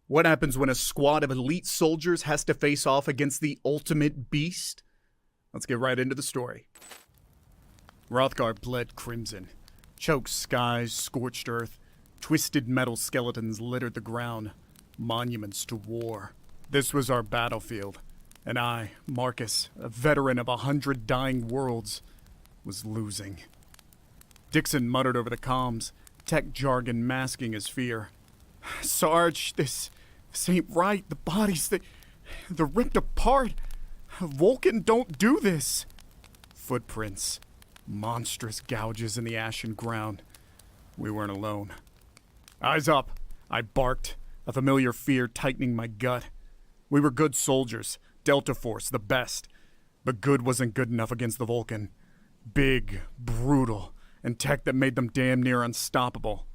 What happens when a squad of elite soldiers has to face off against the ultimate beast? Let's get right into the story. Hrothgar bled crimson. Choked skies, scorched earth, twisted metal skeletons littered the ground, monuments to war. This was our battlefield, and I, Marcus, a veteran of 100 dying worlds, was losing. Dixon muttered over the comms, tech jargon masking his fear. "Sarge, this ain't right. The bodies, they're ripped apart. Vulcan don't do this." Footprints, monstrous gouges in the ashen ground. We weren't alone. "Eyes up," I barked, a familiar fear tightening my gut. We were good soldiers, Delta Force, the best. But good wasn't good enough against the Vulcan. Big, brutal, and tech that made them damn near unstoppable.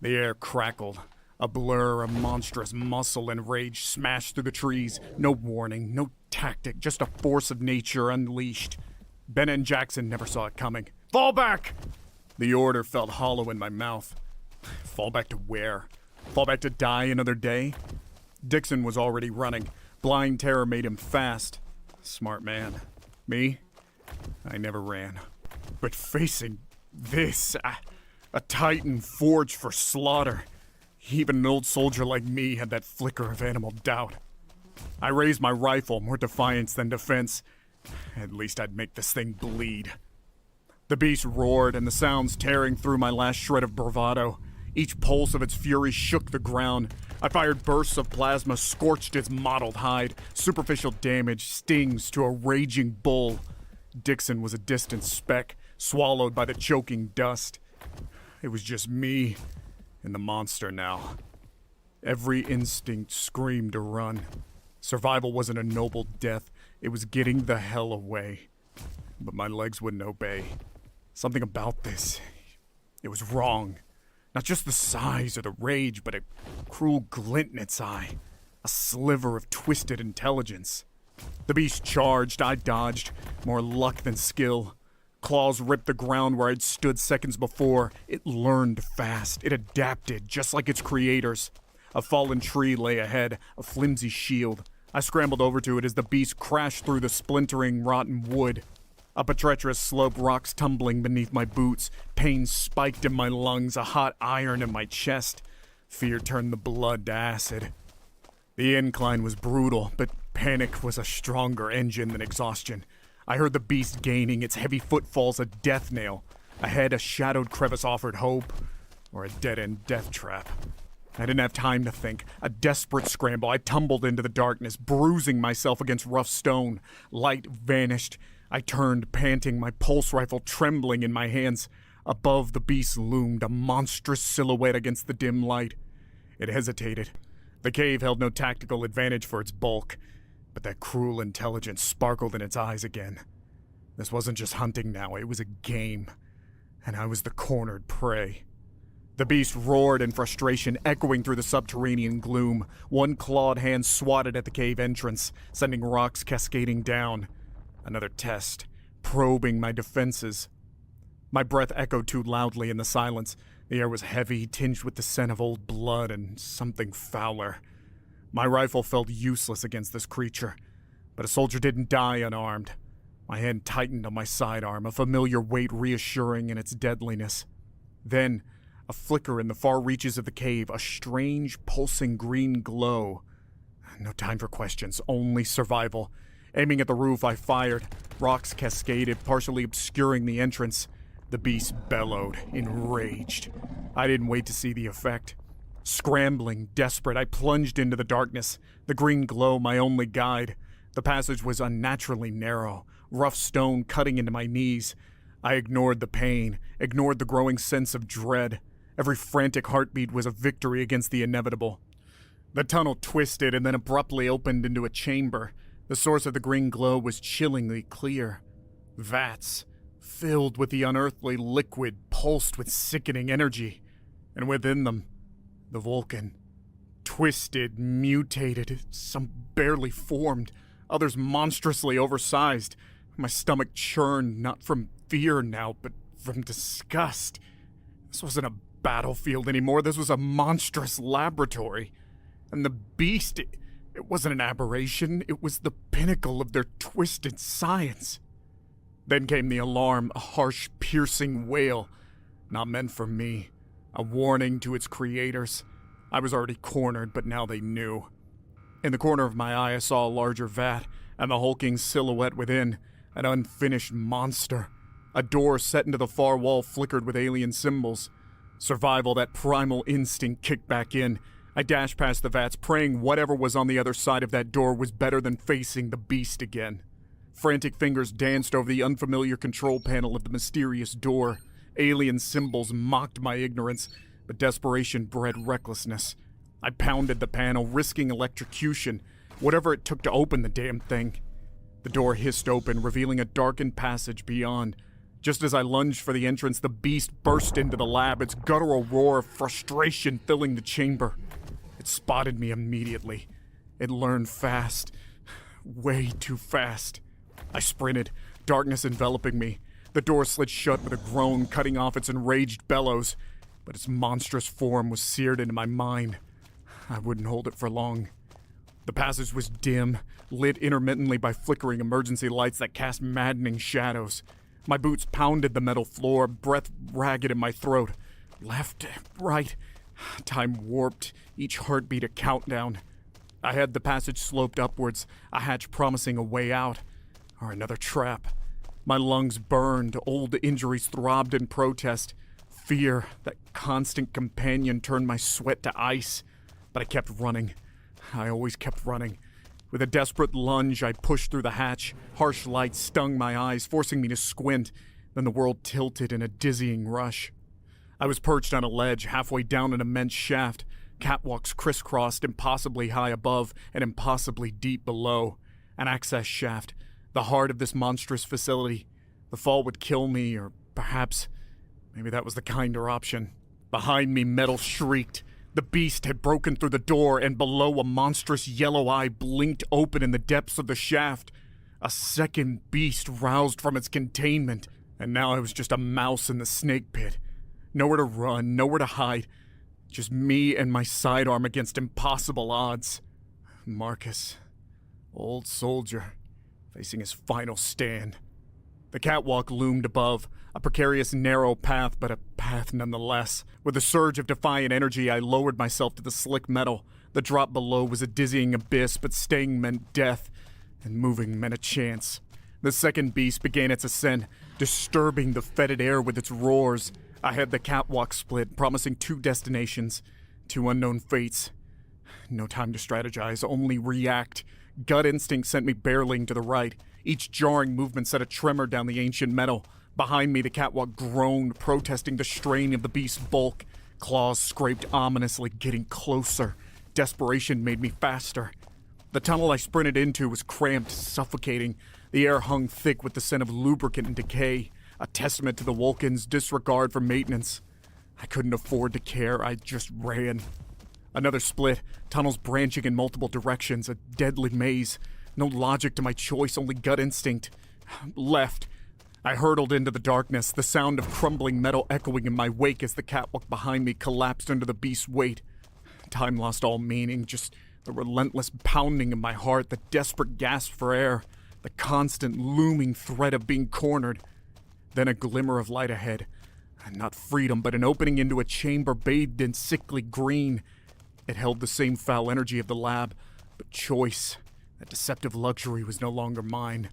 The air crackled. A blur of monstrous muscle and rage smashed through the trees. No warning, no tactic, just a force of nature unleashed. Bennett and Jackson never saw it coming. "Fall back!" The order felt hollow in my mouth. Fall back to where? Fall back to die another day? Dixon was already running. Blind terror made him fast. Smart man. Me? I never ran. But facing this, a titan forged for slaughter. Even an old soldier like me had that flicker of animal doubt. I raised my rifle, more defiance than defense. At least I'd make this thing bleed. The beast roared, and the sounds tearing through my last shred of bravado. Each pulse of its fury shook the ground. I fired bursts of plasma, scorched its mottled hide. Superficial damage, stings to a raging bull. Dixon was a distant speck, swallowed by the choking dust. It was just me and the monster now. Every instinct screamed to run. Survival wasn't a noble death. It was getting the hell away. But my legs wouldn't obey. Something about this, it was wrong. Not just the size or the rage, but a cruel glint in its eye. A sliver of twisted intelligence. The beast charged, I dodged. More luck than skill. Claws ripped the ground where I'd stood seconds before. It learned fast. It adapted, just like its creators. A fallen tree lay ahead, a flimsy shield. I scrambled over to it as the beast crashed through the splintering, rotten wood. Up a treacherous slope, rocks tumbling beneath my boots. Pain spiked in my lungs, a hot iron in my chest. Fear turned the blood to acid. The incline was brutal, but panic was a stronger engine than exhaustion. I heard the beast gaining, its heavy footfalls a death nail. Ahead, a shadowed crevice offered hope, or a dead-end death trap. I didn't have time to think. A desperate scramble, I tumbled into the darkness, bruising myself against rough stone. Light vanished. I turned, panting, my pulse rifle trembling in my hands. Above the beast loomed, a monstrous silhouette against the dim light. It hesitated. The cave held no tactical advantage for its bulk, but that cruel intelligence sparkled in its eyes again. This wasn't just hunting now, it was a game, and I was the cornered prey. The beast roared in frustration, echoing through the subterranean gloom. One clawed hand swatted at the cave entrance, sending rocks cascading down. Another test, probing my defenses. My breath echoed too loudly in the silence. The air was heavy, tinged with the scent of old blood and something fouler. My rifle felt useless against this creature, but a soldier didn't die unarmed. My hand tightened on my sidearm, a familiar weight reassuring in its deadliness. Then, a flicker in the far reaches of the cave, a strange, pulsing green glow. No time for questions, only survival. Aiming at the roof, I fired. Rocks cascaded, partially obscuring the entrance. The beast bellowed, enraged. I didn't wait to see the effect. Scrambling, desperate, I plunged into the darkness, the green glow my only guide. The passage was unnaturally narrow, rough stone cutting into my knees. I ignored the pain, ignored the growing sense of dread. Every frantic heartbeat was a victory against the inevitable. The tunnel twisted and then abruptly opened into a chamber. The source of the green glow was chillingly clear. Vats, filled with the unearthly liquid, pulsed with sickening energy. And within them, the Vulcan. Twisted, mutated, some barely formed, others monstrously oversized. My stomach churned, not from fear now, but from disgust. This wasn't a battlefield anymore, this was a monstrous laboratory. And the beast, it wasn't an aberration, it was the pinnacle of their twisted science. Then came the alarm, a harsh, piercing wail, not meant for me, a warning to its creators. I was already cornered, but now they knew. In the corner of my eye, I saw a larger vat, and the hulking silhouette within, an unfinished monster. A door set into the far wall flickered with alien symbols. Survival, that primal instinct, kicked back in. I dashed past the vats, praying whatever was on the other side of that door was better than facing the beast again. Frantic fingers danced over the unfamiliar control panel of the mysterious door. Alien symbols mocked my ignorance, but desperation bred recklessness. I pounded the panel, risking electrocution, whatever it took to open the damn thing. The door hissed open, revealing a darkened passage beyond. Just as I lunged for the entrance, the beast burst into the lab, its guttural roar of frustration filling the chamber. It spotted me immediately. It learned fast. Way too fast. I sprinted, darkness enveloping me. The door slid shut with a groan, cutting off its enraged bellows, but its monstrous form was seared into my mind. I wouldn't hold it for long. The passage was dim, lit intermittently by flickering emergency lights that cast maddening shadows. My boots pounded the metal floor, breath ragged in my throat. Left, right. Time warped, each heartbeat a countdown. I had the passage sloped upwards, a hatch promising a way out, or another trap. My lungs burned, old injuries throbbed in protest. Fear, that constant companion, turned my sweat to ice. But I kept running. I always kept running. With a desperate lunge, I pushed through the hatch. Harsh light stung my eyes, forcing me to squint. Then the world tilted in a dizzying rush. I was perched on a ledge, halfway down an immense shaft. Catwalks crisscrossed, impossibly high above and impossibly deep below. An access shaft, the heart of this monstrous facility. The fall would kill me, or perhaps, maybe that was the kinder option. Behind me, metal shrieked. The beast had broken through the door, and below, a monstrous yellow eye blinked open in the depths of the shaft. A second beast roused from its containment, and now I was just a mouse in the snake pit. Nowhere to run, nowhere to hide. Just me and my sidearm against impossible odds. Marcus, old soldier, facing his final stand. The catwalk loomed above, a precarious narrow path, but a path nonetheless. With a surge of defiant energy, I lowered myself to the slick metal. The drop below was a dizzying abyss, but staying meant death, and moving meant a chance. The second beast began its ascent, disturbing the fetid air with its roars. I had the catwalk split, promising 2 destinations, 2 unknown fates. No time to strategize, only react. Gut instinct sent me barreling to the right. Each jarring movement set a tremor down the ancient metal. Behind me, the catwalk groaned, protesting the strain of the beast's bulk. Claws scraped ominously, getting closer. Desperation made me faster. The tunnel I sprinted into was cramped, suffocating. The air hung thick with the scent of lubricant and decay, a testament to the Vulcan's disregard for maintenance. I couldn't afford to care, I just ran. Another split, tunnels branching in multiple directions, a deadly maze. No logic to my choice, only gut instinct. Left. I hurtled into the darkness, the sound of crumbling metal echoing in my wake as the catwalk behind me collapsed under the beast's weight. Time lost all meaning, just the relentless pounding of my heart, the desperate gasp for air, the constant looming threat of being cornered. Then a glimmer of light ahead. Not freedom, but an opening into a chamber bathed in sickly green. It held the same foul energy of the lab, but choice. That deceptive luxury was no longer mine.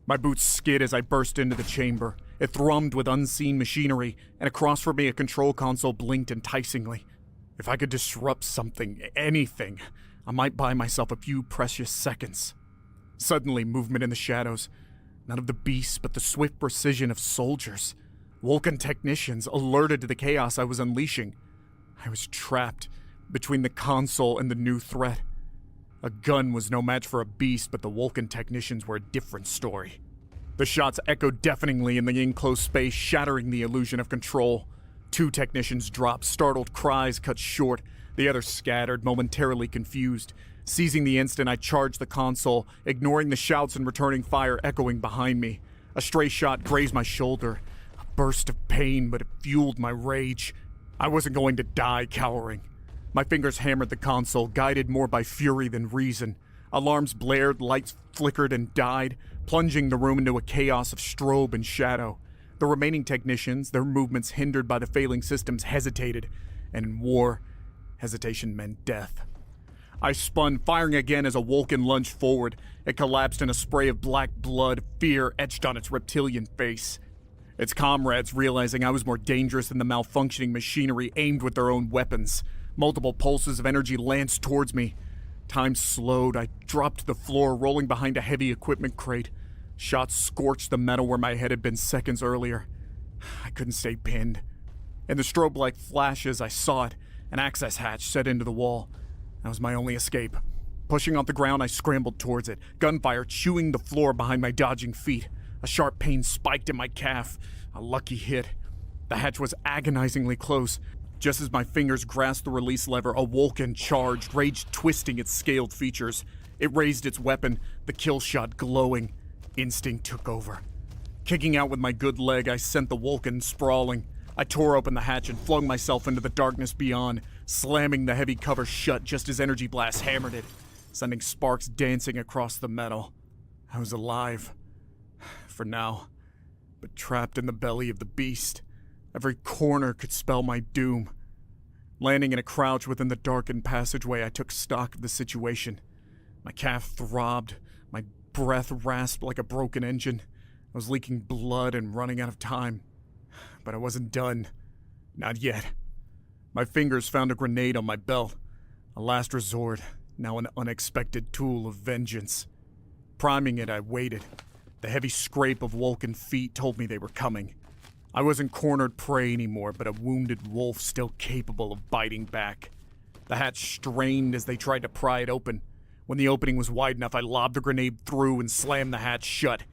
My boots skid as I burst into the chamber. It thrummed with unseen machinery, and across from me a control console blinked enticingly. If I could disrupt something, anything, I might buy myself a few precious seconds. Suddenly, movement in the shadows. None of the beasts, but the swift precision of soldiers. Vulcan technicians, alerted to the chaos I was unleashing. I was trapped between the console and the new threat. A gun was no match for a beast, but the Vulcan technicians were a different story. The shots echoed deafeningly in the enclosed space, shattering the illusion of control. 2 technicians dropped, startled cries cut short. The others scattered, momentarily confused. Seizing the instant, I charged the console, ignoring the shouts and returning fire echoing behind me. A stray shot grazed my shoulder. A burst of pain, but it fueled my rage. I wasn't going to die cowering. My fingers hammered the console, guided more by fury than reason. Alarms blared, lights flickered and died, plunging the room into a chaos of strobe and shadow. The remaining technicians, their movements hindered by the failing systems, hesitated, and in war, hesitation meant death. I spun, firing again as a Vulcan lunged forward. It collapsed in a spray of black blood, fear etched on its reptilian face. Its comrades, realizing I was more dangerous than the malfunctioning machinery, aimed with their own weapons. Multiple pulses of energy lanced towards me. Time slowed. I dropped to the floor, rolling behind a heavy equipment crate. Shots scorched the metal where my head had been seconds earlier. I couldn't stay pinned. In the strobe-like flashes, I saw it, an access hatch set into the wall. That was my only escape. Pushing off the ground, I scrambled towards it, gunfire chewing the floor behind my dodging feet. A sharp pain spiked in my calf. A lucky hit. The hatch was agonizingly close. Just as my fingers grasped the release lever, a Vulcan charged, rage twisting its scaled features. It raised its weapon, the kill shot glowing. Instinct took over. Kicking out with my good leg, I sent the Vulcan sprawling. I tore open the hatch and flung myself into the darkness beyond, slamming the heavy cover shut just as energy blasts hammered it, sending sparks dancing across the metal. I was alive. For now, but trapped in the belly of the beast. Every corner could spell my doom. Landing in a crouch within the darkened passageway, I took stock of the situation. My calf throbbed, my breath rasped like a broken engine. I was leaking blood and running out of time. But I wasn't done. Not yet. My fingers found a grenade on my belt. A last resort, now an unexpected tool of vengeance. Priming it, I waited. The heavy scrape of Vulcan feet told me they were coming. I wasn't cornered prey anymore, but a wounded wolf still capable of biting back. The hatch strained as they tried to pry it open. When the opening was wide enough, I lobbed the grenade through and slammed the hatch shut.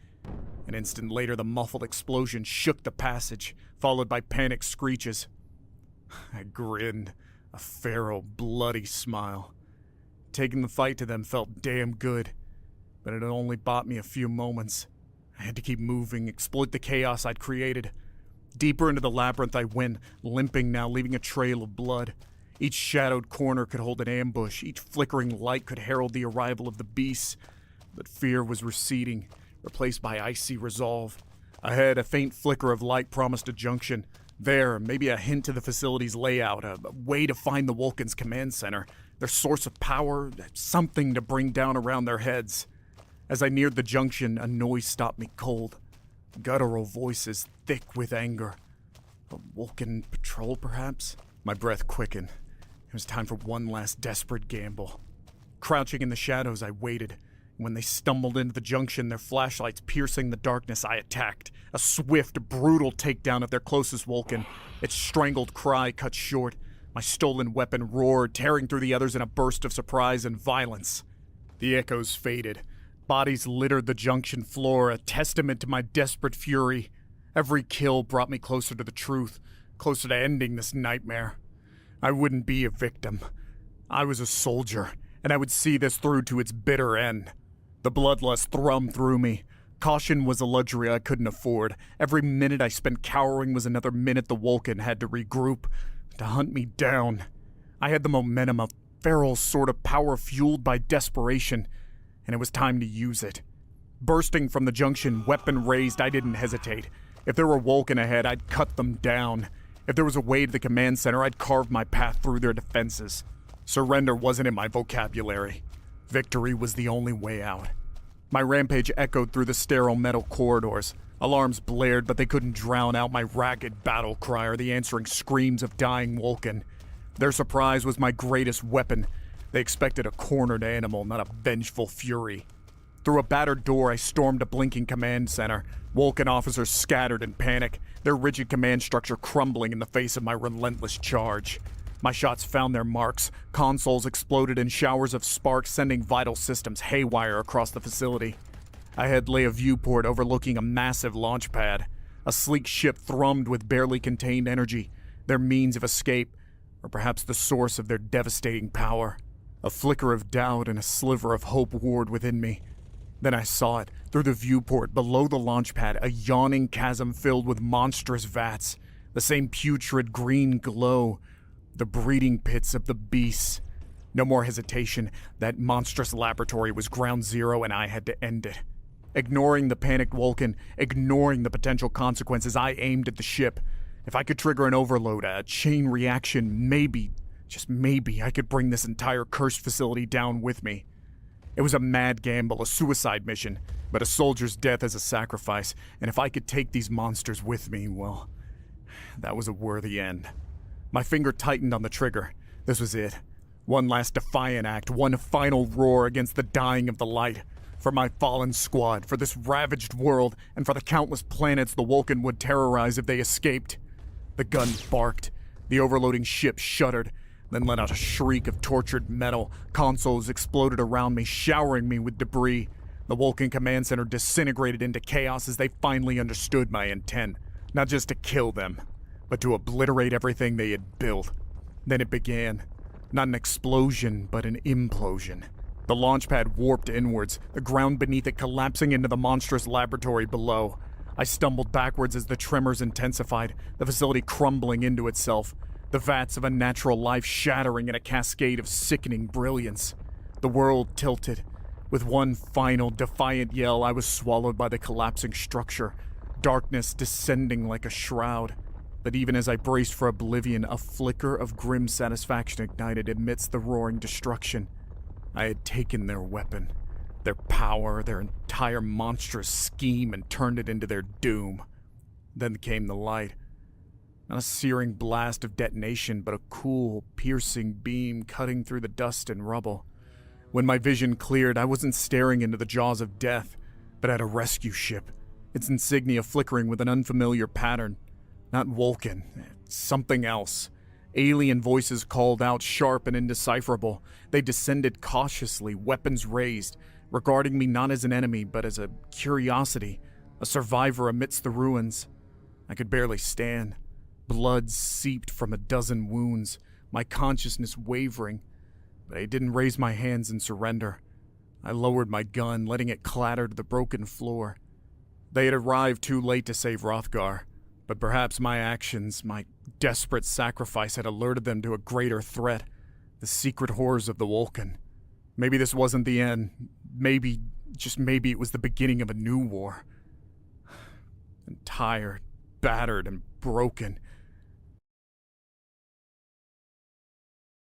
An instant later, the muffled explosion shook the passage, followed by panicked screeches. I grinned, a feral, bloody smile. Taking the fight to them felt damn good, but it had only bought me a few moments. I had to keep moving, exploit the chaos I'd created. Deeper into the labyrinth I went, limping now, leaving a trail of blood. Each shadowed corner could hold an ambush. Each flickering light could herald the arrival of the beasts. But fear was receding, replaced by icy resolve. Ahead, a faint flicker of light promised a junction. There, maybe a hint to the facility's layout, a way to find the Vulcan's command center, their source of power, something to bring down around their heads. As I neared the junction, a noise stopped me cold. Guttural voices, thick with anger. A Vulcan patrol, perhaps? My breath quickened. It was time for one last desperate gamble. Crouching in the shadows, I waited. When they stumbled into the junction, their flashlights piercing the darkness, I attacked. A swift, brutal takedown of their closest Vulcan. Its strangled cry cut short. My stolen weapon roared, tearing through the others in a burst of surprise and violence. The echoes faded. Bodies littered the junction floor, a testament to my desperate fury. Every kill brought me closer to the truth, closer to ending this nightmare. I wouldn't be a victim. I was a soldier, and I would see this through to its bitter end. The bloodlust thrummed through me. Caution was a luxury I couldn't afford. Every minute I spent cowering was another minute the Vulcan had to regroup, to hunt me down. I had the momentum, a feral sort of power fueled by desperation, and it was time to use it. Bursting from the junction, weapon raised, I didn't hesitate. If there were Vulcan ahead, I'd cut them down. If there was a way to the command center, I'd carve my path through their defenses. Surrender wasn't in my vocabulary. Victory was the only way out. My rampage echoed through the sterile metal corridors. Alarms blared, but they couldn't drown out my ragged battle cry or the answering screams of dying Vulcan. Their surprise was my greatest weapon. They expected a cornered animal, not a vengeful fury. Through a battered door, I stormed a blinking command center. Vulcan officers scattered in panic, their rigid command structure crumbling in the face of my relentless charge. My shots found their marks. Consoles exploded in showers of sparks, sending vital systems haywire across the facility. Ahead lay a viewport overlooking a massive launch pad. A sleek ship thrummed with barely contained energy, their means of escape, or perhaps the source of their devastating power. A flicker of doubt and a sliver of hope warred within me. Then I saw it, through the viewport, below the launch pad, a yawning chasm filled with monstrous vats, the same putrid green glow. The breeding pits of the beasts. No more hesitation. That monstrous laboratory was ground zero and I had to end it. Ignoring the panicked Vulcan, ignoring the potential consequences, I aimed at the ship. If I could trigger an overload, a chain reaction, maybe, just maybe, I could bring this entire cursed facility down with me. It was a mad gamble, a suicide mission, but a soldier's death is a sacrifice, and if I could take these monsters with me, well, that was a worthy end. My finger tightened on the trigger. This was it. One last defiant act, one final roar against the dying of the light. For my fallen squad, for this ravaged world, and for the countless planets the Vulcan would terrorize if they escaped. The gun barked. The overloading ship shuddered, then let out a shriek of tortured metal. Consoles exploded around me, showering me with debris. The Vulcan command center disintegrated into chaos as they finally understood my intent. Not just to kill them, but to obliterate everything they had built. Then it began. Not an explosion, but an implosion. The launch pad warped inwards, the ground beneath it collapsing into the monstrous laboratory below. I stumbled backwards as the tremors intensified, the facility crumbling into itself, the vats of unnatural life shattering in a cascade of sickening brilliance. The world tilted. With one final defiant yell, I was swallowed by the collapsing structure, darkness descending like a shroud. But even as I braced for oblivion, a flicker of grim satisfaction ignited amidst the roaring destruction. I had taken their weapon, their power, their entire monstrous scheme, and turned it into their doom. Then came the light. Not a searing blast of detonation, but a cool, piercing beam cutting through the dust and rubble. When my vision cleared, I wasn't staring into the jaws of death, but at a rescue ship, its insignia flickering with an unfamiliar pattern. Not Vulcan, something else. Alien voices called out, sharp and indecipherable. They descended cautiously, weapons raised, regarding me not as an enemy, but as a curiosity, a survivor amidst the ruins. I could barely stand. Blood seeped from a dozen wounds, my consciousness wavering, but I didn't raise my hands in surrender. I lowered my gun, letting it clatter to the broken floor. They had arrived too late to save Hrothgar. But perhaps my actions, my desperate sacrifice had alerted them to a greater threat, the secret horrors of the Vulcan. Maybe this wasn't the end. Maybe, just maybe it was the beginning of a new war. And tired, battered, and broken,